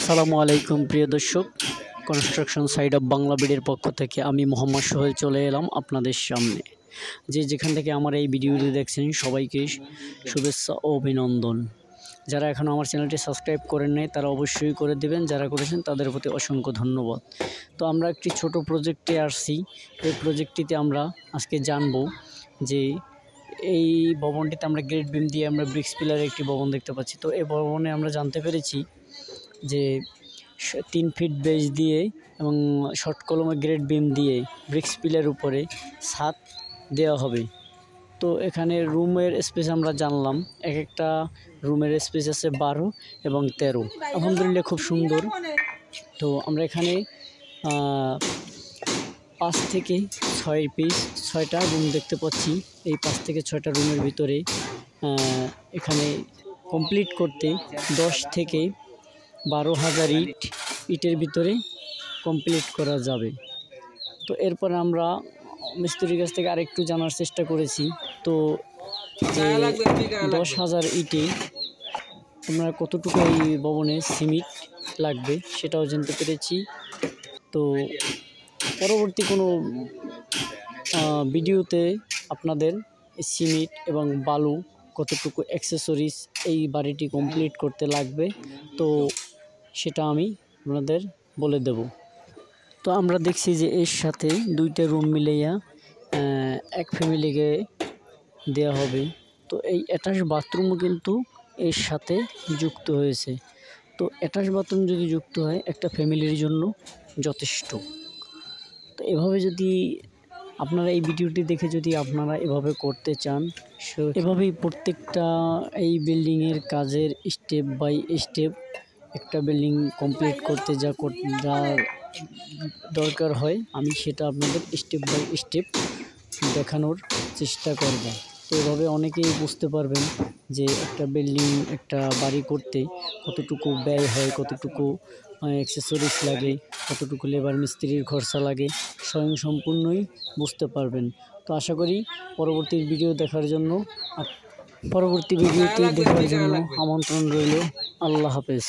আসসালামু আলাইকুম প্রিয় দর্শক, কনস্ট্রাকশন সাইড অফ বাংলা বিডির পক্ষ থেকে আমি মোহাম্মদ সোহেল চলে এলাম আপনাদের সামনে। যেখান থেকে আমার এই ভিডিওটি দেখছেন সবাইকে শুভেচ্ছা ও অভিনন্দন। যারা এখনও আমার চ্যানেলটি সাবস্ক্রাইব করেন নাই তারা অবশ্যই করে দেবেন, যারা করেছেন তাদের প্রতি অসংখ্য ধন্যবাদ। তো আমরা একটি ছোট প্রজেক্টে আসছি। এই প্রজেক্টটিতে আমরা আজকে জানব যে এই ভবনটিতে আমরা গ্রেড বিম দিয়ে আমরা ব্রিক্স পিলারের একটি ভবন দেখতে পাচ্ছি। তো এই ভবনে আমরা জানতে পেরেছি যে 3 ফিট বেস দিয়ে এবং শর্ট কলমে গ্রেড বিম দিয়ে ব্রিক্স পিলার উপরে ছাদ দেওয়া হবে। তো এখানে রুমের স্পেস আমরা জানলাম, এক একটা রুমের স্পেস আছে 12 এবং 13। আলহামদুলিল্লাহ খুব সুন্দর। তো আমরা এখানে 5 থেকে 6টা রুম দেখতে পাচ্ছি। এই 5 থেকে 6টা রুমের ভিতরে এখানে কমপ্লিট করতে 10 থেকে 12,000 ইটের ভিতরে কমপ্লিট করা যাবে। তো এরপর আমরা মিস্ত্রির কাছ থেকে আরেকটু জানার চেষ্টা করেছি। তো যে 10,000 ইটে আমরা কতটুকু এই ভবনে সিমেন্ট লাগবে সেটাও জানতে পেরেছি। তো পরবর্তী কোনো ভিডিওতে আপনাদের সিমেন্ট এবং বালু কতটুকু অ্যাক্সেসরিজ এই বাড়িটি কমপ্লিট করতে লাগবে তো সেটা আমি আপনাদের বলে দেব। তো আমরা দেখছি যে এর সাথে 2টা রুম মিলাইয়া এক ফ্যামিলিকে দেওয়া হবে। তো এই অ্যাটাচ বাথরুমও কিন্তু এর সাথে যুক্ত হয়েছে। তো অ্যাটাচ বাথরুম যদি যুক্ত হয় একটা ফ্যামিলির জন্য যথেষ্ট। তো এভাবে যদি আপনারা এই ভিডিওটি দেখে যদি আপনারা এভাবে করতে চান, এভাবেই প্রত্যেকটা এই বিল্ডিংয়ের কাজের স্টেপ বাই স্টেপ একটা বিল্ডিং কমপ্লিট করতে যা দরকার হয় আমি সেটা আপনাদের স্টেপ বাই স্টেপ দেখানোর চেষ্টা করব। তো এভাবে অনেকেই বুঝতে পারবেন যে একটা বিল্ডিং একটা বাড়ি করতে কতটুকু ব্যয় হয়, কতটুকু অ্যাক্সেসরিজ লাগে, কতটুকু লেবার মিস্ত্রির খরচা লাগে সম্পূর্ণই বুঝতে পারবেন। তো আশা করি পরবর্তী ভিডিওটি দেখার জন্য আমন্ত্রণ রইল। আল্লাহ হাফেজ।